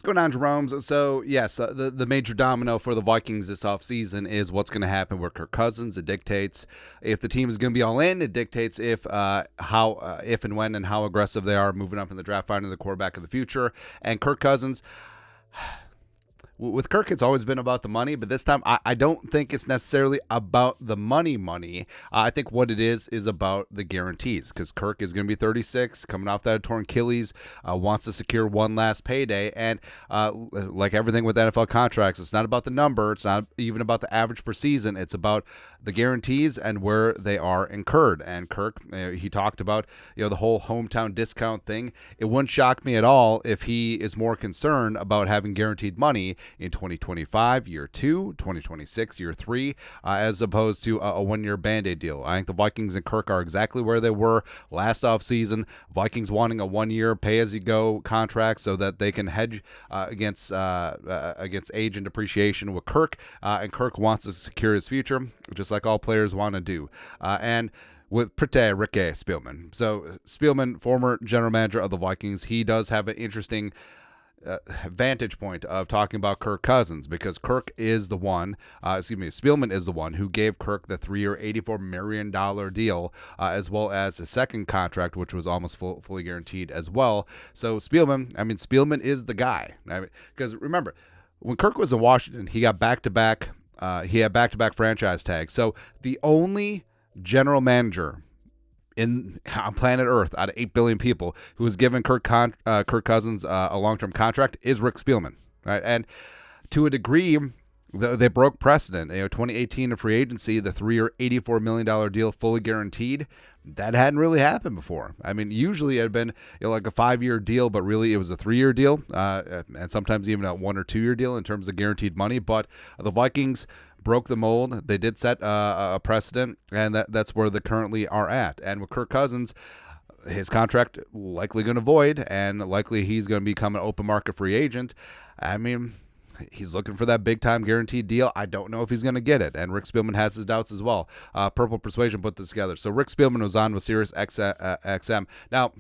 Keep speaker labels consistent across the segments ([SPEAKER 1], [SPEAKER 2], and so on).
[SPEAKER 1] What's going on, Jerome? So yes, the major domino for the Vikings this offseason is what's going to happen with Kirk Cousins. It dictates if the team is going to be all in. It dictates if and when and how aggressive they are moving up in the draft, finding the quarterback of the future. And Kirk Cousins, with Kirk, it's always been about the money, but this time I don't think it's necessarily about the money. I think what it is about the guarantees, because Kirk is going to be 36, coming off that torn Achilles, wants to secure one last payday, and like everything with NFL contracts, it's not about the number, it's not even about the average per season, it's about the guarantees and where they are incurred. And Kirk, he talked about the whole hometown discount thing. It wouldn't shock me at all if he is more concerned about having guaranteed money in 2025, year 2, 2026, year 3, as opposed to a one-year Band-Aid deal. I think the Vikings and Kirk are exactly where they were last offseason. Vikings wanting a one-year pay-as-you-go contract so that they can hedge against age and depreciation with Kirk, and Kirk wants to secure his future, just like all players want to do. And with Ricky Spielman. So Spielman, former general manager of the Vikings, he does have an interesting vantage point of talking about Kirk Cousins, because Spielman is the one who gave Kirk the 3-year, $84 million deal, as well as his second contract, which was almost fully guaranteed as well. So Spielman is the guy. Because remember, when Kirk was in Washington, he got back-to-back franchise tags. So the only general manager on planet Earth out of 8 billion people who was given Kirk Cousins a long-term contract is Rick Spielman, right? And to a degree, they broke precedent. 2018 in free agency, the 3-year, $84 million deal fully guaranteed. That hadn't really happened before. Usually it had been like a 5-year deal, but really it was a 3-year deal, and sometimes even a 1 or 2-year deal in terms of guaranteed money. But the Vikings broke the mold. They did set a precedent, and that's where they currently are at. And with Kirk Cousins, his contract likely going to void, and likely he's going to become an open market free agent. He's looking for that big-time guaranteed deal. I don't know if he's going to get it, and Rick Spielman has his doubts as well. Purple Persuasion put this together. So Rick Spielman was on with Sirius XM. Now,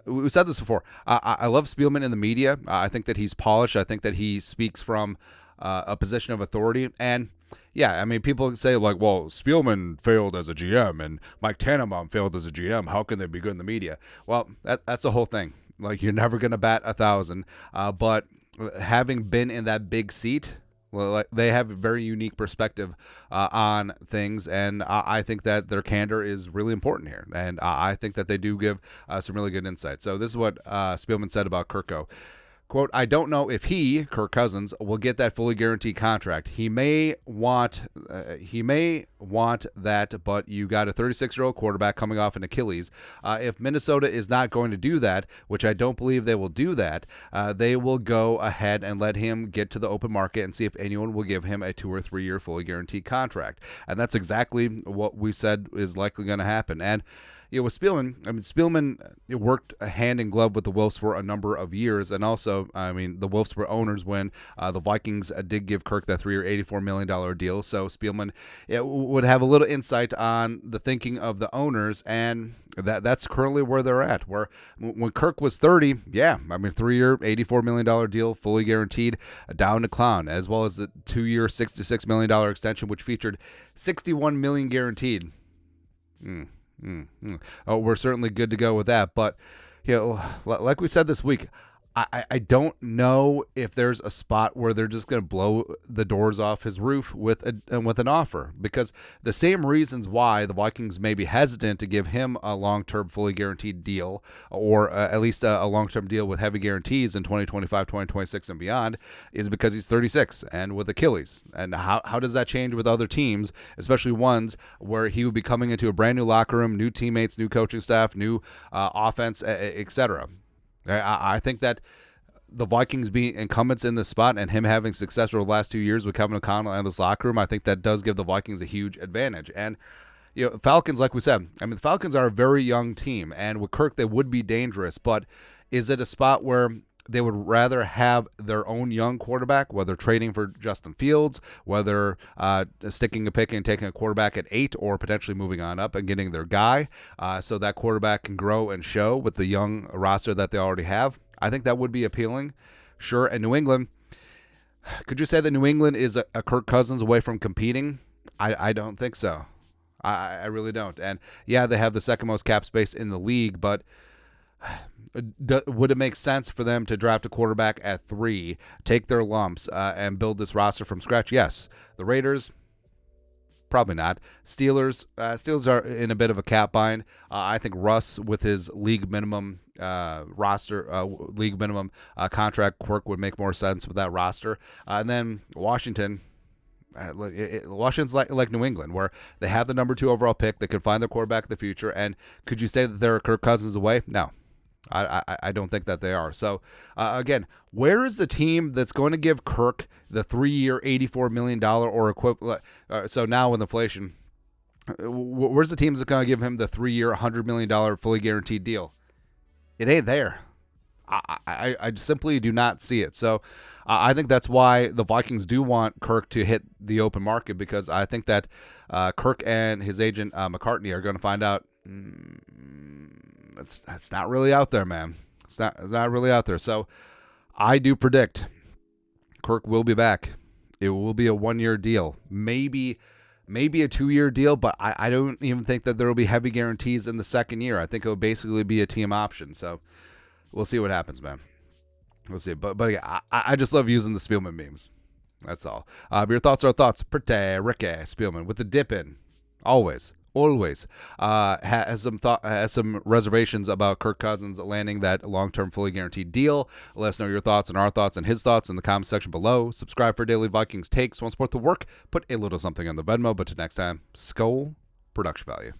[SPEAKER 1] we said this before. I love Spielman in the media. I think that he's polished. I think that he speaks from a position of authority. And yeah, people say like, well, Spielman failed as a GM and Mike Tannenbaum failed as a GM. How can they be good in the media? Well, that's the whole thing. Like, you're never going to bat 1,000. But having been in that big seat, well, they have a very unique perspective on things, and I think that their candor is really important here, and I think that they do give some really good insight. So this is what Spielman said about Kirko. Quote, I don't know if Kirk Cousins, will get that fully guaranteed contract. He may want that, but you got a 36-year-old quarterback coming off an Achilles. If Minnesota is not going to do that, which I don't believe they will do that, they will go ahead and let him get to the open market and see if anyone will give him a 2 or 3 year fully guaranteed contract. And that's exactly what we said is likely going to happen. And with Spielman, Spielman worked hand in glove with the Wolves for a number of years, and also, the Wolves were owners when the Vikings did give Kirk that 3-year, $84 million deal. So Spielman would have a little insight on the thinking of the owners, and that's currently where they're at. Where when Kirk was 30, 3-year, $84 million deal, fully guaranteed, down to clown, as well as the 2-year, $66 million extension, which featured $61 million guaranteed. Oh, we're certainly good to go with that. But like we said this week, I don't know if there's a spot where they're just going to blow the doors off his roof with an offer, because the same reasons why the Vikings may be hesitant to give him a long-term fully guaranteed deal, or at least a long-term deal with heavy guarantees in 2025, 2026 and beyond, is because he's 36 and with Achilles. And how does that change with other teams, especially ones where he would be coming into a brand new locker room, new teammates, new coaching staff, new offense, etc. I think that the Vikings being incumbents in this spot and him having success over the last 2 years with Kevin O'Connell and this locker room, I think that does give the Vikings a huge advantage. And Falcons, like we said, the Falcons are a very young team, and with Kirk they would be dangerous. But is it a spot where they would rather have their own young quarterback, whether trading for Justin Fields, whether sticking a pick and taking a quarterback at 8, or potentially moving on up and getting their guy, so that quarterback can grow and show with the young roster that they already have? I think that would be appealing Sure. And New England, could you say that New England is a Kirk Cousins away from competing? I don't think so. I really don't. And yeah, they have the second most cap space in the league, but would it make sense for them to draft a quarterback at 3, take their lumps, and build this roster from scratch? Yes. The Raiders, probably not. Steelers are in a bit of a cap bind. I think Russ, with his league minimum contract, Quirk would make more sense with that roster. And then Washington. Washington's like New England, where they have the number 2 overall pick. They can find their quarterback in the future. And could you say that they're Kirk Cousins away? No. I don't think that they are. So, again, where is the team that's going to give Kirk the 3-year, $84 million or equivalent? So now with inflation, where's the team that's going to give him the 3-year, $100 million fully guaranteed deal? It ain't there. I simply do not see it. So I think that's why the Vikings do want Kirk to hit the open market, because I think that Kirk and his agent McCartney are going to find out that's not really out there, man. It's not really out there. So I do predict Kirk will be back. It will be a 1-year deal, maybe a 2-year deal, but I don't even think that there will be heavy guarantees in the second year. I think it will basically be a team option. So we'll see what happens, man. We'll see. But again, I just love using the Spielman memes. That's all. Your thoughts are thoughts. Pretty Ricky Spielman with the dip in. Always. Has some reservations about Kirk Cousins landing that long-term fully guaranteed deal. Let us know your thoughts and our thoughts and his thoughts in the comment section below. Subscribe for daily Vikings takes. Want to support the work? Put a little something on the Venmo. But till next time, Skol production value.